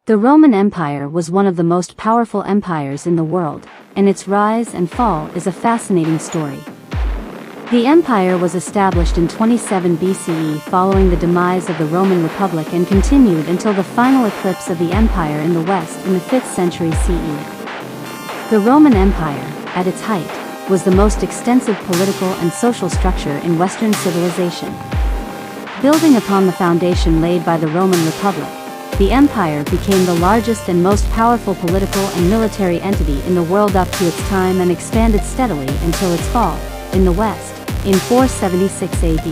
The Roman Empire was one of the most powerful empires in the world, and its rise and fall is a fascinating story. The empire was established in 27 BCE following the demise of the Roman Republic and continued until the final eclipse of the empire in the west in the 5th century CE. The Roman Empire, at its height, was the most extensive political and social structure in Western civilization. Building upon the foundation laid by the Roman Republic, the empire became the largest and most powerful political and military entity in the world up to its time and expanded steadily until its fall, in the west, in 476 AD.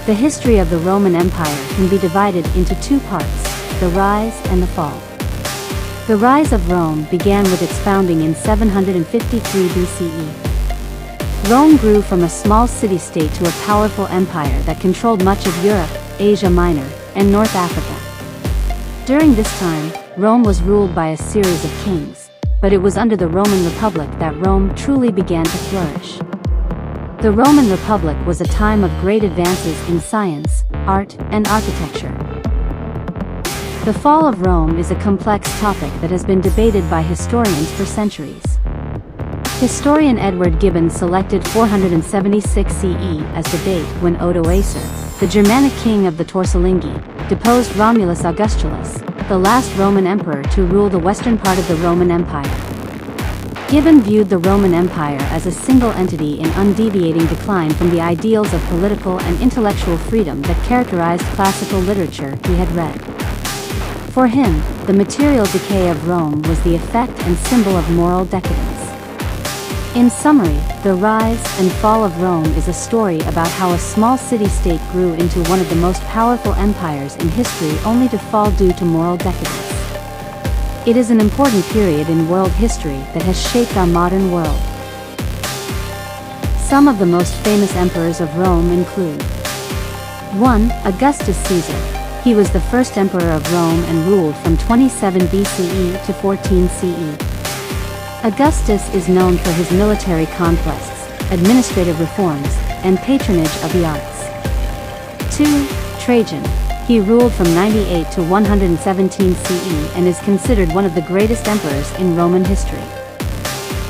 The history of the Roman Empire can be divided into two parts, the rise and the fall. The rise of Rome began with its founding in 753 BCE. Rome grew from a small city-state to a powerful empire that controlled much of Europe, Asia Minor, and North Africa. During this time, Rome was ruled by a series of kings, but it was under the Roman Republic that Rome truly began to flourish. The Roman Republic was a time of great advances in science, art, and architecture. The fall of Rome is a complex topic that has been debated by historians for centuries. Historian Edward Gibbon selected 476 CE as the date when Odoacer, the Germanic king of the Torsalingi, deposed Romulus Augustulus, the last Roman emperor to rule the western part of the Roman Empire. Gibbon viewed the Roman Empire as a single entity in undeviating decline from the ideals of political and intellectual freedom that characterized classical literature he had read. For him, the material decay of Rome was the effect and symbol of moral decadence. In summary, the rise and fall of Rome is a story about how a small city-state grew into one of the most powerful empires in history only to fall due to moral decadence. It is an important period in world history that has shaped our modern world. Some of the most famous emperors of Rome include 1. Augustus Caesar. He was the first emperor of Rome and ruled from 27 BCE to 14 CE. Augustus is known for his military conquests, administrative reforms, and patronage of the arts. 2. Trajan. He ruled from 98 to 117 CE and is considered one of the greatest emperors in Roman history.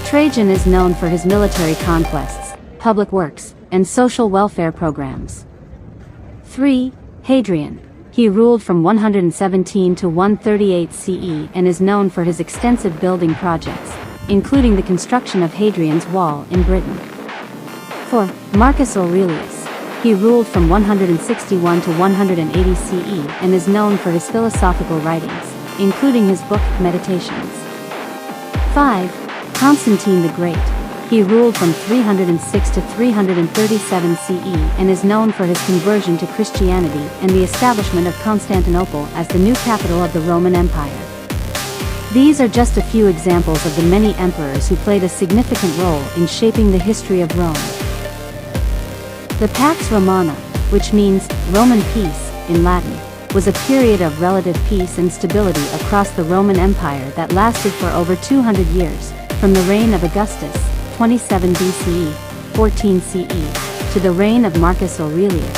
Trajan is known for his military conquests, public works, and social welfare programs. 3. Hadrian. He ruled from 117 to 138 CE and is known for his extensive building projects, including the construction of Hadrian's Wall in Britain. 4. Marcus Aurelius. He ruled from 161 to 180 CE and is known for his philosophical writings, including his book Meditations. 5. Constantine the Great. He ruled from 306 to 337 CE and is known for his conversion to Christianity and the establishment of Constantinople as the new capital of the Roman Empire. These are just a few examples of the many emperors who played a significant role in shaping the history of Rome. The Pax Romana, which means Roman peace in Latin, was a period of relative peace and stability across the Roman Empire that lasted for over 200 years, from the reign of Augustus, 27 BCE, 14 CE, to the reign of Marcus Aurelius,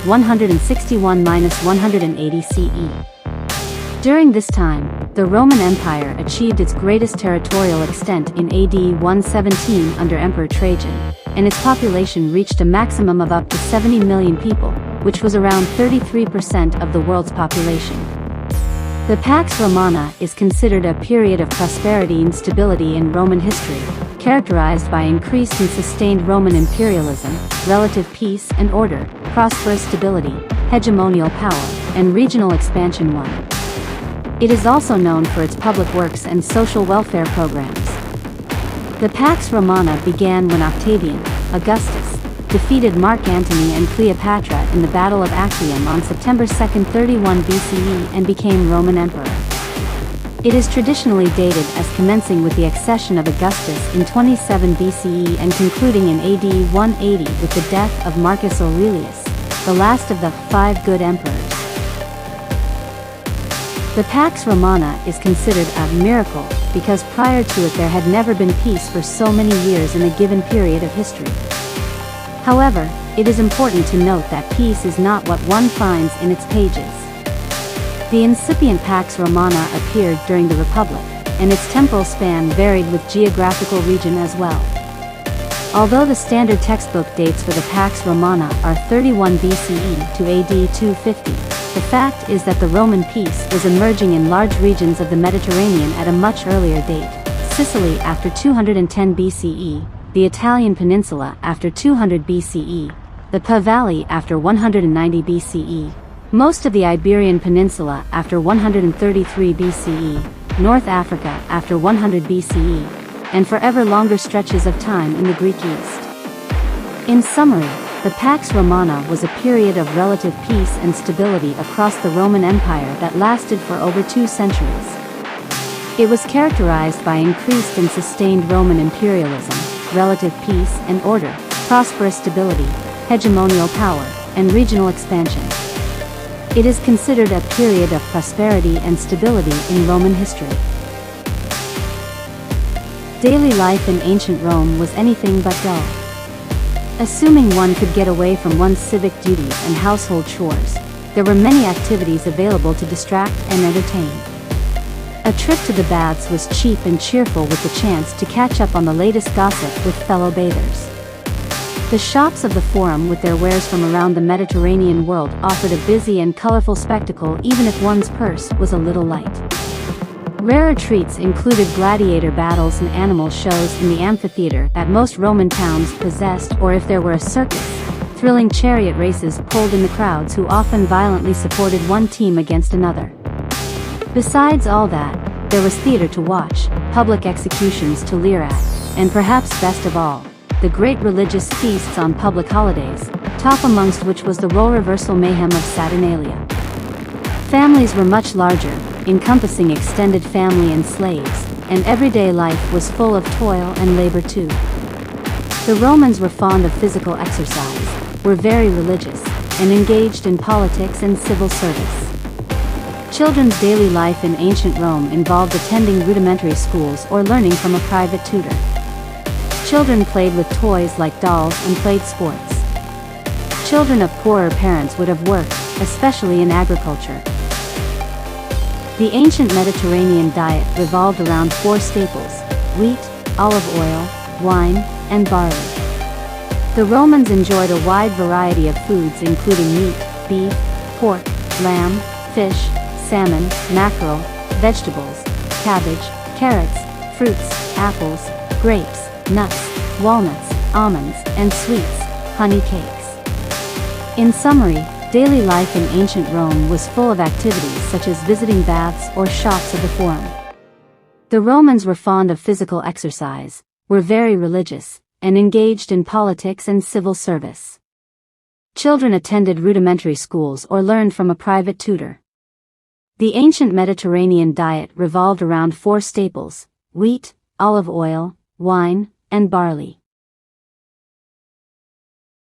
161–180 CE. During this time, the Roman Empire achieved its greatest territorial extent in AD 117 under Emperor Trajan, and its population reached a maximum of up to 70 million people, which was around 33% of the world's population. The Pax Romana is considered a period of prosperity and stability in Roman history, characterized by increased and sustained Roman imperialism, relative peace and order, prosperous stability, hegemonial power, and regional expansion. It is also known for its public works and social welfare programs. The Pax Romana began when Octavian, Augustus, defeated Mark Antony and Cleopatra in the Battle of Actium on September 2, 31 BCE and became Roman emperor. It is traditionally dated as commencing with the accession of Augustus in 27 BCE and concluding in AD 180 with the death of Marcus Aurelius, the last of the 5 good emperors. The Pax Romana is considered a miracle because prior to it there had never been peace for so many years in a given period of history. However, it is important to note that peace is not what one finds in its pages. The incipient Pax Romana appeared during the Republic, and its temporal span varied with geographical region as well. Although the standard textbook dates for the Pax Romana are 31 BCE to AD 250, the fact is that the Roman peace was emerging in large regions of the Mediterranean at a much earlier date: Sicily after 210 BCE, the Italian peninsula after 200 BCE, the Po Valley after 190 BCE, most of the Iberian Peninsula after 133 BCE, North Africa after 100 BCE, and forever longer stretches of time in the Greek East. In summary, the Pax Romana was a period of relative peace and stability across the Roman Empire that lasted for over 2 centuries. It was characterized by increased and sustained Roman imperialism, relative peace and order, prosperous stability, hegemonial power, and regional expansion. It is considered a period of prosperity and stability in Roman history. Daily life in ancient Rome was anything but dull. Assuming one could get away from one's civic duties and household chores, there were many activities available to distract and entertain. A trip to the baths was cheap and cheerful, with the chance to catch up on the latest gossip with fellow bathers. The shops of the Forum with their wares from around the Mediterranean world offered a busy and colorful spectacle even if one's purse was a little light. Rarer treats included gladiator battles and animal shows in the amphitheater that most Roman towns possessed, or if there were a circus, thrilling chariot races pulled in the crowds who often violently supported one team against another. Besides all that, there was theater to watch, public executions to leer at, and perhaps best of all, the great religious feasts on public holidays, top amongst which was the role reversal mayhem of Saturnalia. Families were much larger, encompassing extended family and slaves, and everyday life was full of toil and labor too. The Romans were fond of physical exercise, were very religious, and engaged in politics and civil service. Children's daily life in ancient Rome involved attending rudimentary schools or learning from a private tutor. Children played with toys like dolls and played sports. Children of poorer parents would have worked, especially in agriculture. The ancient Mediterranean diet revolved around 4 staples: wheat, olive oil, wine, and barley. The Romans enjoyed a wide variety of foods including meat, beef, pork, lamb, fish, salmon, mackerel, vegetables, cabbage, carrots, fruits, apples, grapes, nuts, walnuts, almonds, and sweets, honey cakes. In summary, daily life in ancient Rome was full of activities such as visiting baths or shops of the Forum. The Romans were fond of physical exercise, were very religious, and engaged in politics and civil service. Children attended rudimentary schools or learned from a private tutor. The ancient Mediterranean diet revolved around 4 staples: wheat, olive oil, wine, and barley.